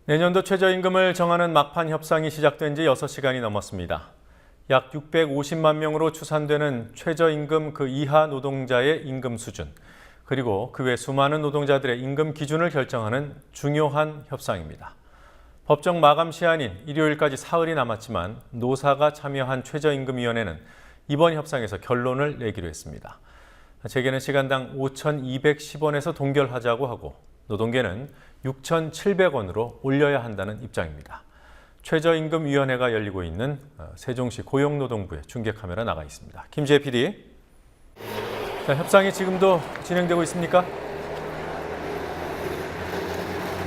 내년도 최저임금을 정하는 막판 협상이 시작된 지 6시간이 넘었습니다. 약 650만 명으로 추산되는 최저임금 그 이하 노동자의 임금 수준, 그리고 그 외 수많은 노동자들의 임금 기준을 결정하는 중요한 협상입니다. 법정 마감 시한인 일요일까지 사흘이 남았지만 노사가 참여한 최저임금위원회는 이번 협상에서 결론을 내기로 했습니다. 재계는 시간당 5,210원에서 동결하자고 하고 노동계는 6,700원으로 올려야 한다는 입장입니다. 최저임금위원회가 열리고 있는 세종시 고용노동부의 중계카메라 나가 있습니다. 김지혜 PD. 자, 협상이 지금도 진행되고 있습니까?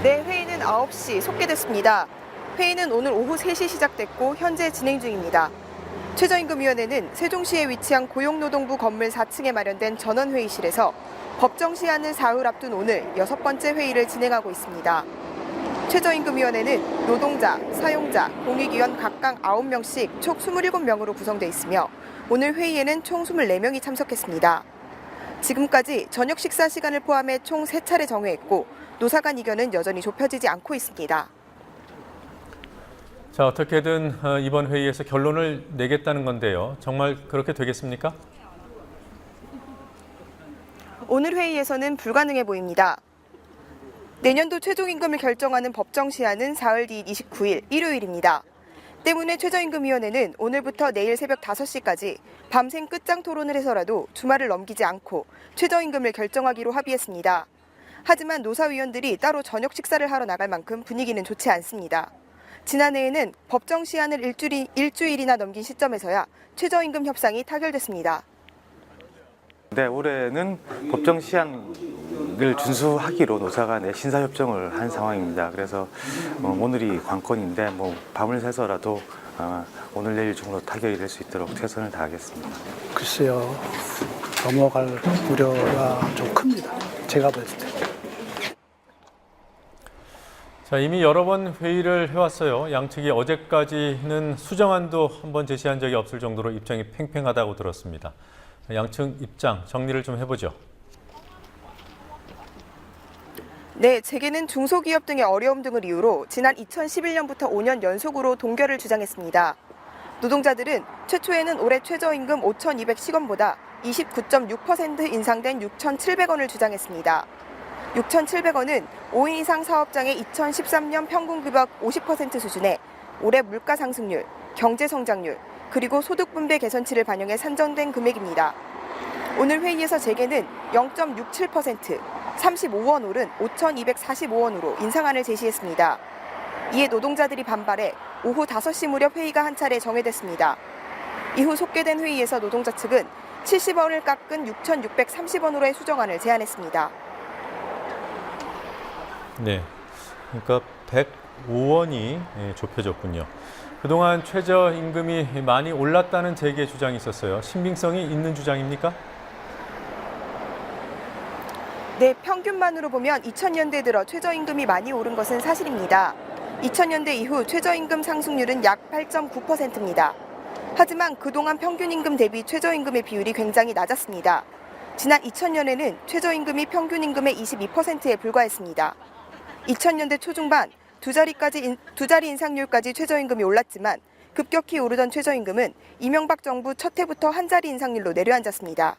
네, 회의는 9시 속개됐습니다. 회의는 오늘 오후 3시 시작됐고 현재 진행 중입니다. 최저임금위원회는 세종시에 위치한 고용노동부 건물 4층에 마련된 전원회의실에서 법정 시한을 사흘 앞둔 오늘 6번째 회의를 진행하고 있습니다. 최저임금위원회는 노동자, 사용자, 공익위원 각각 9명씩 총 27명으로 구성돼 있으며 오늘 회의에는 총 24명이 참석했습니다. 지금까지 저녁 식사 시간을 포함해 총 3차례 정회했고 노사 간 이견은 여전히 좁혀지지 않고 있습니다. 자, 어떻게든 이번 회의에서 결론을 내겠다는 건데요. 정말 그렇게 되겠습니까? 오늘 회의에서는 불가능해 보입니다. 내년도 최종임금을 결정하는 법정 시한은 사흘 뒤인 29일 일요일입니다. 때문에 최저임금위원회는 오늘부터 내일 새벽 5시까지 밤샘 끝장 토론을 해서라도 주말을 넘기지 않고 최저임금을 결정하기로 합의했습니다. 하지만 노사위원들이 따로 저녁 식사를 하러 나갈 만큼 분위기는 좋지 않습니다. 지난해에는 법정 시한을 일주일이나 넘긴 시점에서야 최저임금 협상이 타결됐습니다. 네, 올해는 법정 시한을 준수하기로 노사가 신사협정을 한 상황입니다. 그래서 오늘이 관건인데 밤을 새서라도 오늘 내일 중으로 타결이 될 수 있도록 최선을 다하겠습니다. 글쎄요, 넘어갈 우려가 좀 큽니다. 제가 봤을 때. 자, 이미 여러 번 회의를 해왔어요. 양측이 어제까지는 수정안도 한번 제시한 적이 없을 정도로 입장이 팽팽하다고 들었습니다. 양측 입장 정리를 좀 해보죠. 네, 재계는 중소기업 등의 어려움 등을 이유로 지난 2011년부터 5년 연속으로 동결을 주장했습니다. 노동자들은 최초에는 올해 최저임금 5,210원보다 29.6% 인상된 6,700원을 주장했습니다. 6,700원은 5인 이상 사업장의 2013년 평균급여 50% 수준에 올해 물가 상승률, 경제 성장률, 그리고 소득 분배 개선치를 반영해 산정된 금액입니다. 오늘 회의에서 재계는 0.67%, 35원 오른 5,245원으로 인상안을 제시했습니다. 이에 노동자들이 반발해 오후 5시 무렵 회의가 한 차례 정회됐습니다. 이후 속개된 회의에서 노동자 측은 70원을 깎은 6,630원으로의 수정안을 제안했습니다. 네, 그러니까 105원이 좁혀졌군요. 그동안 최저임금이 많이 올랐다는 재계 주장이 있었어요. 신빙성이 있는 주장입니까? 네, 평균만으로 보면 2000년대 들어 최저임금이 많이 오른 것은 사실입니다. 2000년대 이후 최저임금 상승률은 약 8.9%입니다. 하지만 그동안 평균임금 대비 최저임금의 비율이 굉장히 낮았습니다. 지난 2000년에는 최저임금이 평균임금의 22%에 불과했습니다. 2000년대 초중반 두 자리 인상률까지 최저임금이 올랐지만 급격히 오르던 최저임금은 이명박 정부 첫 해부터 한 자리 인상률로 내려앉았습니다.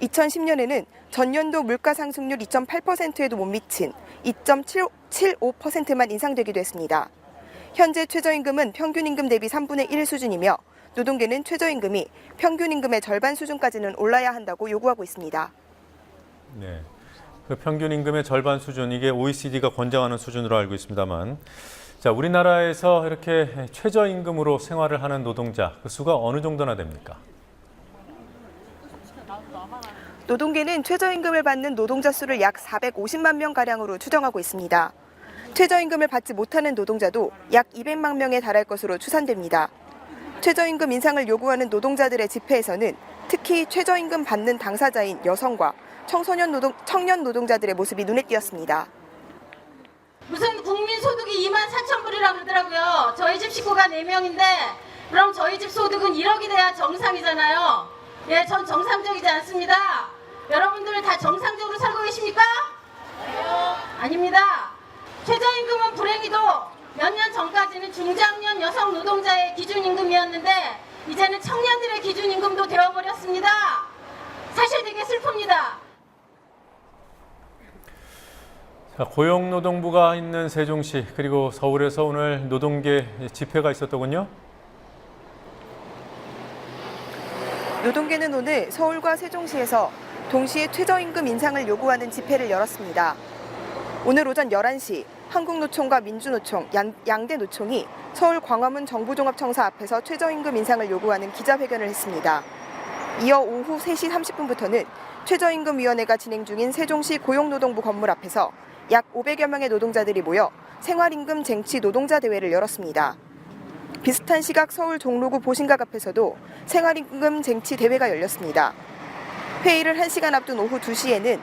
2010년에는 전년도 물가 상승률 2.8%에도 못 미친 2.75%만 인상되기도 했습니다. 현재 최저임금은 평균임금 대비 3분의 1 수준이며 노동계는 최저임금이 평균임금의 절반 수준까지는 올라야 한다고 요구하고 있습니다. 네. 그 평균 임금의 절반 수준, 이게 OECD가 권장하는 수준으로 알고 있습니다만, 자, 우리나라에서 이렇게 최저임금으로 생활을 하는 노동자, 그 수가 어느 정도나 됩니까? 노동계는 최저임금을 받는 노동자 수를 약 450만 명가량으로 추정하고 있습니다. 최저임금을 받지 못하는 노동자도 약 200만 명에 달할 것으로 추산됩니다. 최저임금 인상을 요구하는 노동자들의 집회에서는 특히 최저임금 받는 당사자인 여성과 청년 노동자들의 모습이 눈에 띄었습니다. 무슨 국민소득이 24,000불이라고 그러더라고요. 저희 집 식구가 4명인데 그럼 저희 집 소득은 1억이 돼야 정상이잖아요. 예, 전 정상적이지 않습니다. 여러분들 다 정상적으로 살고 계십니까? 아닙니다. 최저임금은 불행히도 몇 년 전까지는 중장년 여성 노동자의 기준임금이었는데 이제는 청년들의 기준임금도 되어버렸습니다. 사실 되게 슬픕니다. 자, 고용노동부가 있는 세종시 그리고 서울에서 오늘 노동계 집회가 있었더군요. 노동계는 오늘 서울과 세종시에서 동시에 최저임금 인상을 요구하는 집회를 열었습니다. 오늘 오전 11시 한국노총과 민주노총, 양대 노총이 서울 광화문 정부종합청사 앞에서 최저임금 인상을 요구하는 기자회견을 했습니다. 이어 오후 3시 30분부터는 최저임금위원회가 진행 중인 세종시 고용노동부 건물 앞에서 약 500여 명의 노동자들이 모여 생활임금 쟁취 노동자 대회를 열었습니다. 비슷한 시각 서울 종로구 보신각 앞에서도 생활임금 쟁취 대회가 열렸습니다. 회의를 1시간 앞둔 오후 2시에는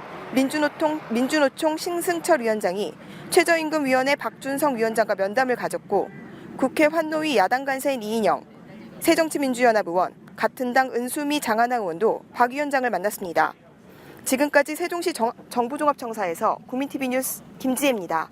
민주노총 신승철 위원장이 최저임금위원회 박준성 위원장과 면담을 가졌고 국회 환노위 야당 간사인 이인영, 새정치민주연합 의원, 같은 당 은수미 장하나 의원도 박 위원장을 만났습니다. 지금까지 세종시 정부종합청사에서 국민TV 뉴스 김지혜입니다.